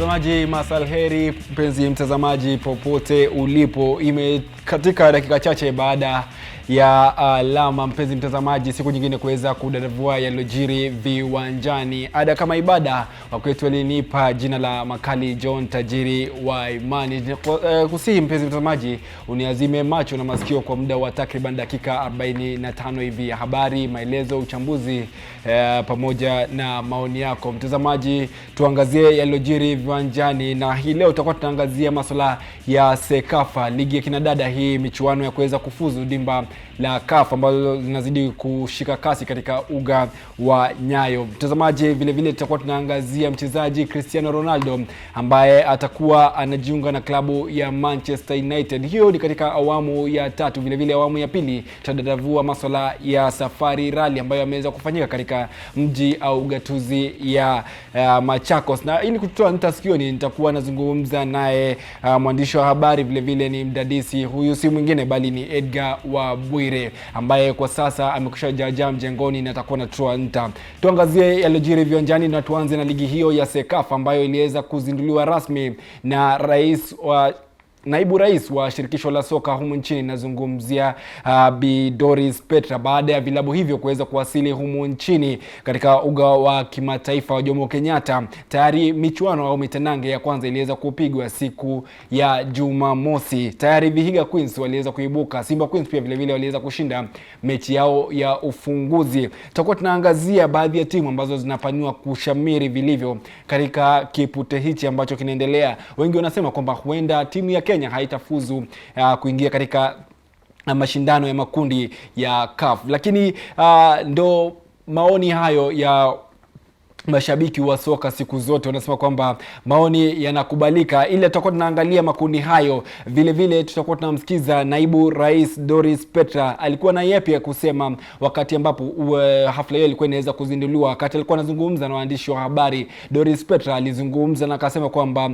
Mtazamaji masalheri, mpenzi mtazamaji popote ulipo, katika dakika chache baada ya alama mpenzi mtazamaji, siku nyingine kuweza kudadavua yalojiri viwanjani. Ada kama ibada, wakwetu walinipa jina la Makali John tajiri wa imani. Kusihi mpenzi mtazamaji uniazime macho na masikio kwa muda wa takriban dakika 45 hivi, habari, maelezo, uchambuzi pamoja na maoni yako. Mtazamaji, tuangazie yalojiri viwanjani, na hii leo tutakuwa tunaangazia masuala ya Sekafa, ligi ya kinadada, hii michuano ya kuweza kufuzu dimba la CAF ambazo zinazidi kushika kasi katika uga wa Nyayo. Mtazamaji, vile vile tutakuwa tunaangazia mchezaji Cristiano Ronaldo ambaye atakuwa anajiunga na klabu ya Manchester United. Hiyo ni katika awamu ya tatu. Vile vile awamu ya pili tutadadavua masuala ya Safari Rally ambayo yameweza kufanyika katika mji au ugatuzi ya Machakos. Na ili kutoa nitasikioni, nitakuwa nazungumza naye mwandishi wa habari, vile vile ni mdadisi. Huyu si mwingine bali ni Edgar wa Bwire ambaye kwa sasa amekusha jaja mjengoni na atakuwa na toa nta. Tuangazie yalojiri viwanjani na tuanze na ligi hiyo ya Sekafa ambayo iliweza kuzinduliwa rasmi na naibu rais wa shirikisho la soka humu nchini, nazungumzia Bi Doris Petra, baada ya vilabu hivyo kuweza kuwasili humu nchini katika uga wa kimataifa wa Jomo Kenyatta. Tayari michuano au mitanange ya kwanza iliweza kupigwa siku ya Jumamosi. Tayari Vihiga Queens waliweza kuibuka, Simba Queens pia vile vile waliweza kushinda mechi yao ya ufunguzi. Tutakuwa tunaangazia baadhi ya timu ambazo zinapanua kushamiri vilivyo katika kipute hichi ambacho kinaendelea. Wengi wanasema kwamba huenda timu ya Kenya haitafuzu kuingia katika mashindano ya makundi ya CAF, lakini ndo maoni hayo ya mashabiki wa soka siku zote. Wanasema kwamba maoni yanakubalika, ile tutakuwa tunaangalia makundi hayo. Vile vile tutakuwa tunamsikiza naibu rais Doris Petra, alikuwa na yapi ya kusema wakati ambapo hafla hiyo ilikuwa inaweza kuzinduliwa. Wakati alikuwa anazungumza na waandishi wa habari, Doris Petra alizungumza na akasema kwamba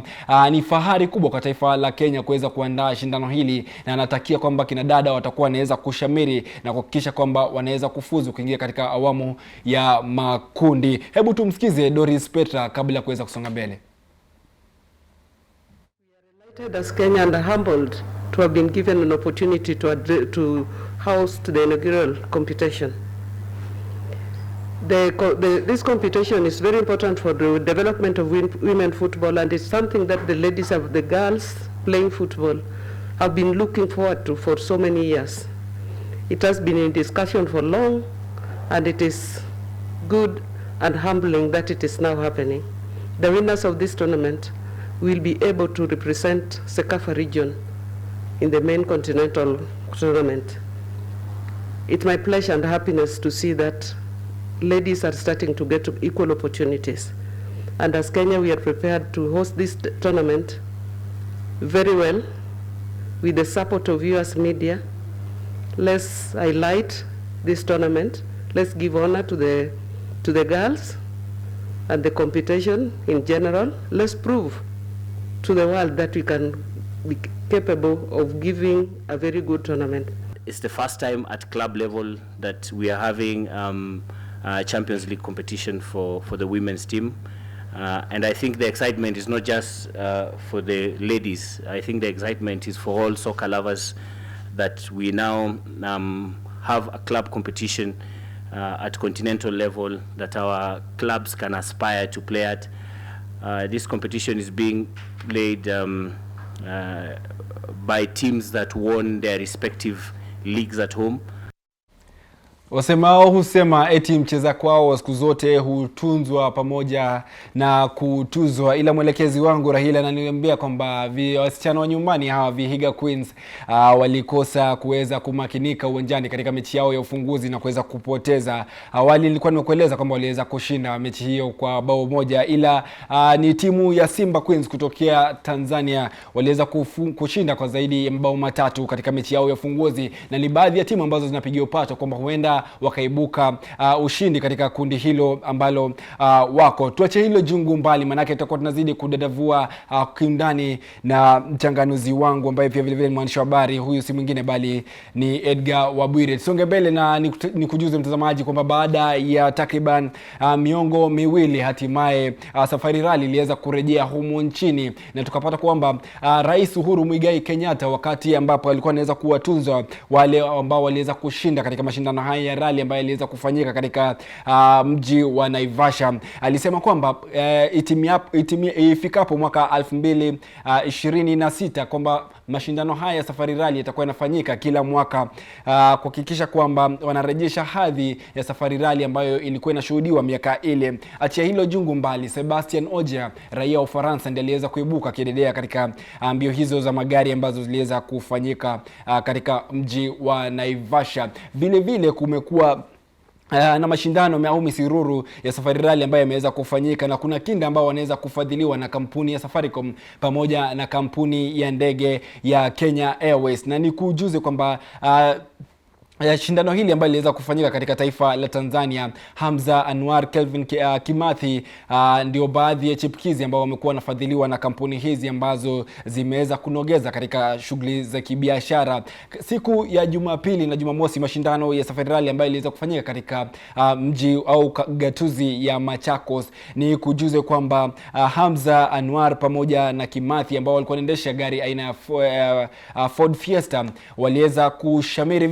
ni fahari kubwa kwa taifa la Kenya kuweza kuandaa shindano hili, na anatakia kwamba kina dada watakuwa wanaweza kushamiri na kuhakikisha kwamba wanaweza kufuzu kuingia katika awamu ya makundi. Hebu tumsikize Doris Petra kabla kuweza kusonga mbele. We are delighted as Kenya and humbled to have been given an opportunity to host the inaugural competition. This competition is very important for the development of women football, and it's something that the girls playing football have been looking forward to for so many years. It has been in discussion for long, and it is good and humbling that it is now happening. The winners of this tournament will be able to represent Sekafa region in the main continental tournament. It's my pleasure and happiness to see that ladies are starting to get equal opportunities. And as Kenya, we are prepared to host this tournament very well with the support of US media. Let's highlight this tournament. Let's give honor to the girls and the competition in general. Let's prove to the world that we can be capable of giving a very good tournament. It's the first time at club level that we are having a Champions League competition for the women's team. And I think the excitement is not just for the ladies. I think the excitement is for all soccer lovers that we now have a club competition at continental level that our clubs can aspire to play at. This competition is being played by teams that won their respective leagues at home. Wasemao husema eti mcheza kwao siku zote hutunzwa pamoja na kutuzwa, ila mwelekezi wangu Rahila ananiambia kwamba wasichana wa nyumbani hawa Vihiga Queens walikosa kuweza kumakinika uwanjani katika mechi yao ya ufunguzi na kuweza kupoteza. Awali nilikuwa nimekueleza kwamba waliweza kushinda mechi hiyo kwa bao moja, ila ni timu ya Simba Queens kutokea Tanzania waliweza kushinda kwa zaidi ya mabao matatu katika mechi yao ya ufunguzi, na ni baadhi ya timu ambazo zinapigia upato kwamba huenda huenda wakaibuka ushindi katika kundi hilo ambalo wako. Tuache hilo jungu mbali, manake tutakuwa tunazidi kudadavua kiundani na mchanganuzi wangu ambaye pia vile vile mwandishi wa habari. Huyu si mwingine bali ni Edgar Wabwire. Tusonge mbele na nikujuze mtazamaji kwamba baada ya takriban miongo miwili hatimaye Safari Rally iliweza kurejea humu nchini, na tukapata kwamba Rais Uhuru Muigai Kenyatta, wakati ambapo alikuwa anaweza kuwatunza wale ambao waliweza kushinda katika mashindano haya ya rally ambayo yaliweza kufanyika katika mji wa Naivasha, alisema kwamba ifikapo mwaka 2026 kwamba mashindano haya ya Safari Rally yatakuwa yanafanyika kila mwaka, kuhakikisha kwamba wanarejesha hadhi ya Safari Rally ambayo ilikuwa inashuhudiwa miaka ile. Achia hilo jungu mbali, Sebastian Ogier, raia wa Ufaransa, ndiye aliweza kuibuka kidedea katika mbio hizo za magari ambazo ziliweza kufanyika katika mji wa Naivasha. Vile vile kumekuwa na mashindano au misiruru ya Safari Rally ambayo yameweza kufanyika, na kuna kinda ambao wanaweza kufadhiliwa na kampuni ya Safaricom pamoja na kampuni ya ndege ya Kenya Airways. Na nikujuze kwamba shindano hili ambalo liliweza kufanyika katika taifa la Tanzania, Hamza Anwar, Kelvin Kimathi, ndio baadhi ya chipukizi ambao wamekuwa wanafadhiliwa na kampuni hizi ambazo zimeweza kunogeza katika shughuli za kibiashara. Siku ya Jumapili na Jumamosi, mashindano ya Safari Rally ambayo iliweza kufanyika katika mji au gatuzi ya Machakos. Ni kujuze kwamba Hamza Anwar pamoja na Kimathi ambao walikuwa wanaendesha gari aina ya Ford Fiesta waliweza kushamiri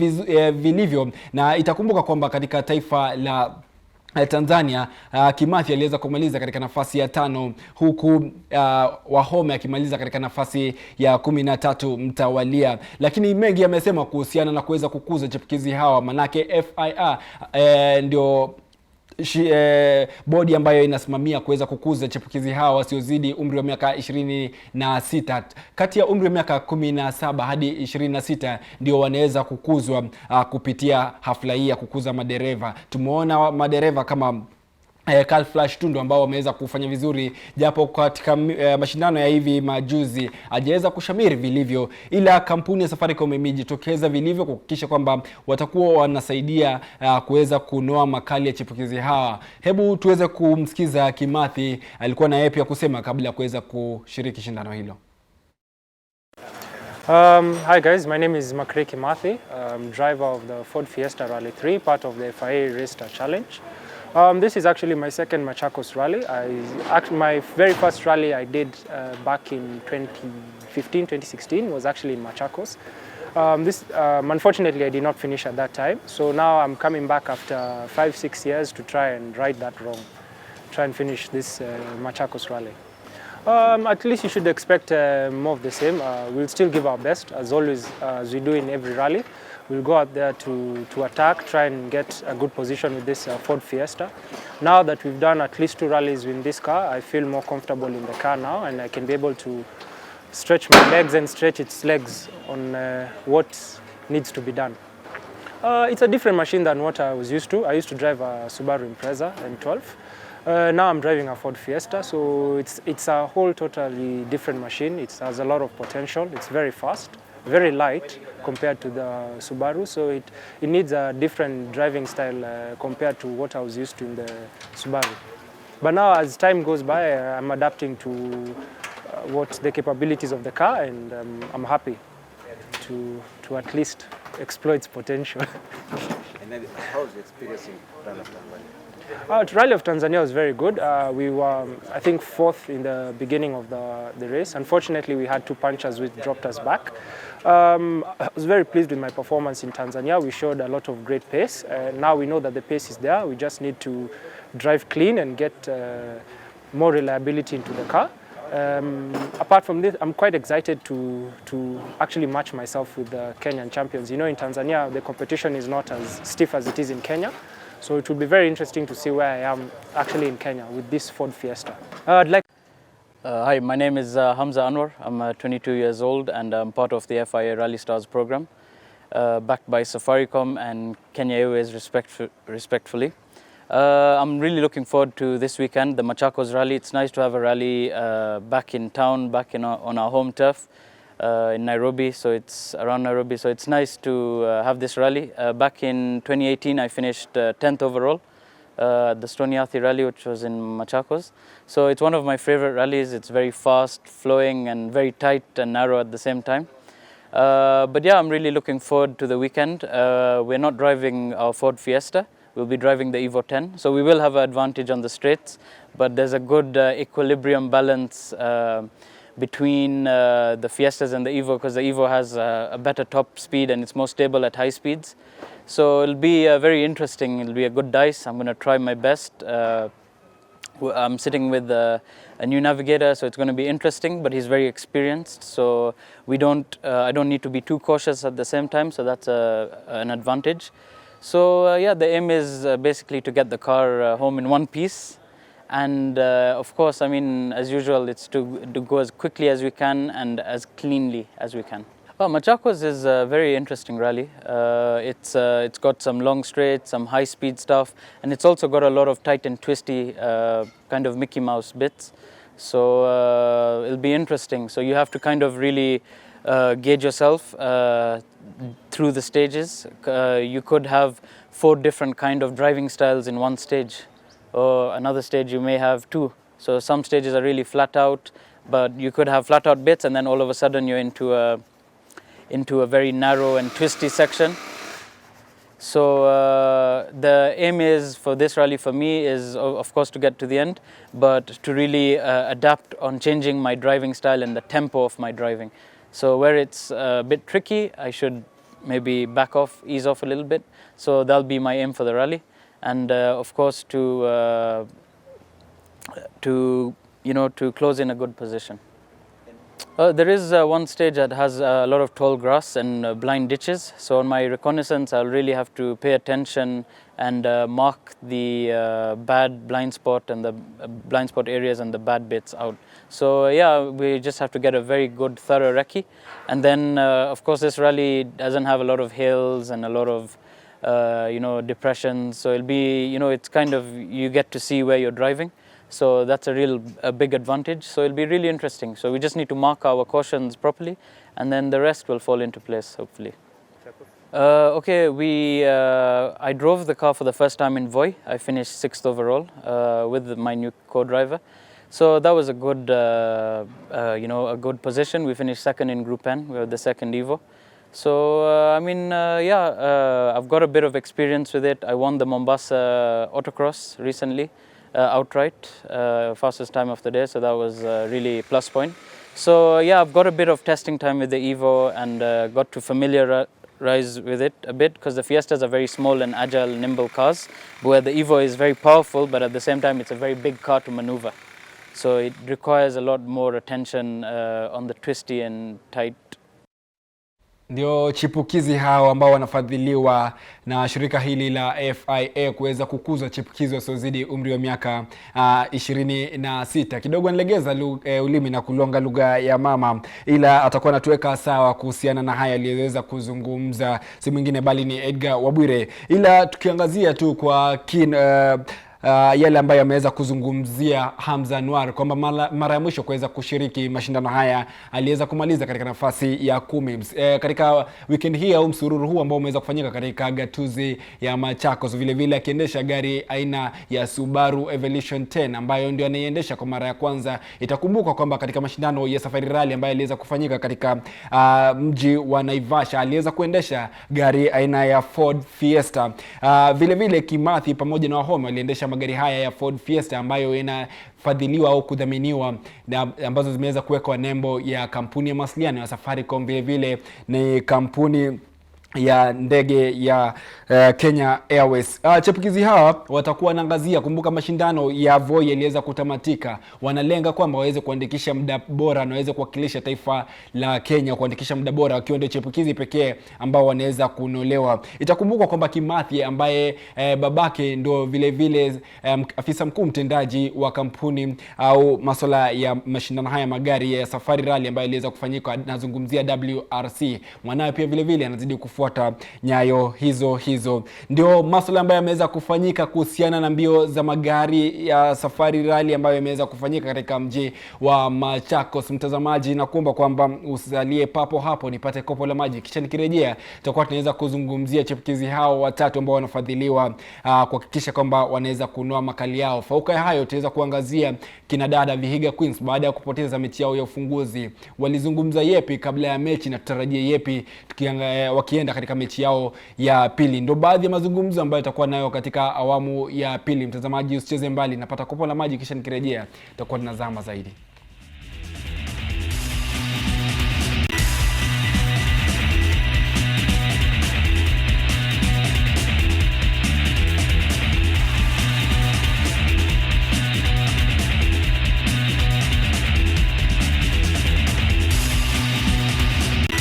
vilivyo, na itakumbuka kwamba katika taifa la Tanzania, Kimathi aliweza kumaliza katika nafasi ya 5, huku Wahome akimaliza katika nafasi ya 13 mtawalia. Lakini mengi yamesema kuhusiana na kuweza kukuza chipukizi hawa, manake FIA ndio bodi ambayo inasimamia kuweza kukuza chipukizi hawa wasiozidi umri wa miaka 26. Kati ya umri wa miaka 17 hadi 26 ndio wanaweza kukuzwa kupitia hafla hii ya kukuza madereva. Tumeona madereva kama Flash Tundo ambao wameweza kufanya vizuri, japo katika mashindano ya hivi majuzi hajaweza kushamiri vilivyo, ila kampuni ya Safaricom imejitokeza vilivyo kuhakikisha kwamba watakuwa wanasaidia kuweza kunoa makali ya chipukizi hawa. Hebu tuweze kumsikiza Kimathi, alikuwa na yeye pia kusema kabla ya kuweza kushiriki shindano hilo. Hi guys, my name is Makre Kimathi. I'm driver of the Ford Fiesta Rally 3, part of the FIA Race Star Challenge. This is actually my second Machakos rally. My very first rally I did back in 2015-2016 was actually in Machakos. Unfortunately, I did not finish at that time. So now I'm coming back after 5-6 years to try and right that wrong. Try and finish this Machakos rally. At least you should expect more of the same. We'll still give our best, as always, as we do in every rally. We'll go out there to attack, try and get a good position with this Ford Fiesta. Now that we've done at least 2 rallies in this car, I feel more comfortable in the car now, and I can be able to stretch my legs and stretch its legs on what needs to be done. It's a different machine than what I was used to. I used to drive a Subaru Impreza M12. Now I'm driving a Ford Fiesta, so it's a whole totally different machine. It has a lot of potential. It's very fast, very light compared to the Subaru, so it needs a different driving style compared to what I was used to in the Subaru. But now as time goes by, I'm adapting to what the capabilities of the car, and I'm happy to at least explore its potential. And then how was the experience in Rally of Tanzania? Rally of Tanzania was very good. We were, I think, 4th in the beginning of the race. Unfortunately, we had 2 punchers which dropped us back. I was very pleased with my performance in Tanzania. We showed a lot of great pace. Now we know that the pace is there. We just need to drive clean and get more reliability into the car. Apart from this, I'm quite excited to actually match myself with the Kenyan champions. You know, in Tanzania, the competition is not as stiff as it is in Kenya. So it will be very interesting to see where I am actually in Kenya with this Ford Fiesta. Hi, my name is Hamza Anwar. I'm 22 years old and I'm part of the FIA Rally Stars program, backed by Safaricom and Kenya Airways respectfully. I'm really looking forward to this weekend, the Machakos rally. It's nice to have a rally back in town, on our home turf. in Nairobi, so it's around Nairobi. So it's nice to have this rally. Back in 2018, I finished 10th overall. The Stoniathi rally, which was in Machakos. So it's one of my favorite rallies. It's very fast, flowing, and very tight and narrow at the same time. But yeah, I'm really looking forward to the weekend. We're not driving our Ford Fiesta. We'll be driving the Evo 10. So we will have an advantage on the straights, but there's a good equilibrium balance between the Fiestas and the Evo, because the Evo has a better top speed and it's more stable at high speeds. So it'll be very interesting. It'll be a good dice. I'm going to try my best. I'm sitting with a new navigator, so it's going to be interesting, but he's very experienced. So I don't need to be too cautious at the same time, so that's an advantage. So yeah, the aim is basically to get the car home in one piece. And of course, I mean, as usual, it's to go as quickly as we can and as cleanly as we can. Well, Machakos is a very interesting rally. It's got some long straights, some high-speed stuff, and it's also got a lot of tight and twisty kind of Mickey Mouse bits. So it'll be interesting. So you have to kind of really gauge yourself through the stages. You could have 4 different kind of driving styles in one stage, or another stage you may have 2. So some stages are really flat out, but you could have flat out bits, and then all of a sudden you're into a very narrow and twisty section. So the aim is for this rally for me is of course to get to the end, but to really adapt on changing my driving style and the tempo of my driving. So where it's a bit tricky, I should maybe back off, ease off a little bit. So that'll be my aim for the rally, and of course to close in a good position. There is one stage that has a lot of tall grass and blind ditches. So on my reconnaissance, I'll really have to pay attention and mark the bad blind spot and the blind spot areas and the bad bits out. So yeah, we just have to get a very good thorough recce. And then of course this rally doesn't have a lot of hills and a lot of depressions. So it'll be, it's kind of, you get to see where you're driving. So that's a big advantage. So it'll be really interesting. So we just need to mark our cautions properly, and then the rest will fall into place, hopefully. Okay, I drove the car for the first time in Voi. I finished 6th overall with my new co-driver. So that was a good, a good position. We finished 2nd in Group N. We were the 2nd Evo. So I've got a bit of experience with it. I won the Mombasa autocross recently. Outright, fastest time of the day, so that was really a plus point. So yeah, I've got a bit of testing time with the Evo and got to familiarize with it a bit, because the Fiestas are very small and agile, nimble cars, where the Evo is very powerful, but at the same time it's a very big car to maneuver. So it requires a lot more attention on the twisty and tight. Ndio chipukizi hao ambao wanafadhiliwa na shirika hili la FIA kuweza kukuza chipukizi wasiozidi umri wa miaka 26. Kidogo nilegeza ulimi na kulonga lugha ya mama, ila atakuwa anatuweka sawa kuhusiana na haya aliyeweza kuzungumza si mwingine bali ni Edgar Wabwire. Ila tukiangazia tu kwa yale ambayo ameweza kuzungumzia Hamza Anwar kwamba mara ya mwisho kuweza kushiriki mashindano haya aliweza kumaliza katika nafasi ya 10 katika weekend hii au msururu huu ambao umeweza kufanyika katika gatuzi ya Machakos, vile vile akiendesha gari aina ya Subaru Evolution 10 ambayo ndio anaiendesha kwa mara ya kwanza. Itakumbuka kwamba katika mashindano ya Safari Rally ambayo aliweza kufanyika katika mji wa Naivasha aliweza kuendesha gari aina ya Ford Fiesta. Vile vile Kimathi pamoja na Wahome waliendesha magari haya ya Ford Fiesta ambayo inafadhiliwa au kudhaminiwa na ambazo zimeweza kuwekwa nembo ya kampuni ya mawasiliano ya Safaricom, vile vile ni kampuni ya ndege ya Kenya Airways. Chipukizi hawa watakuwa wanaangazia, kumbuka mashindano ya Voi yaliweza kutamatika. Wanalenga kwamba waweze kuandikisha muda bora na waweze kuwakilisha taifa la Kenya kuandikisha muda bora, wakiwa ndio chipukizi pekee ambao wanaweza kunolewa. Itakumbuka kwamba Kimathi ambaye babake ndio vile vile afisa mkuu mtendaji wa kampuni au masuala ya mashindano haya magari ya Safari Rally ambayo iliweza kufanyika, nazungumzia WRC. Mwanawe pia vile vile anazidi kufuata nyayo hizo. Ndio masuala ambayo yameweza kufanyika kuhusiana na mbio za magari ya Safari Rally ambayo yameweza kufanyika katika mji wa Machakos. Mtazamaji, nakuomba kwamba usalie papo hapo nipate kopo la maji, kisha nikirejea tutakuwa tunaweza kuzungumzia chipukizi hao watatu ambao wanafadhiliwa kuhakikisha kwamba wanaweza kunoa makali yao. Fauka ya hayo tutaweza kuangazia kina dada Vihiga Queens baada ya kupoteza mechi yao ya ufunguzi. Walizungumza yepi kabla ya mechi na tutarajie yepi wakienda katika mechi yao ya pili. Ndio baadhi ya mazungumzo ambayo tutakuwa nayo katika awamu ya pili. Mtazamaji, usicheze mbali, napata kopo la maji kisha nikirejea tutakuwa tunazama zaidi.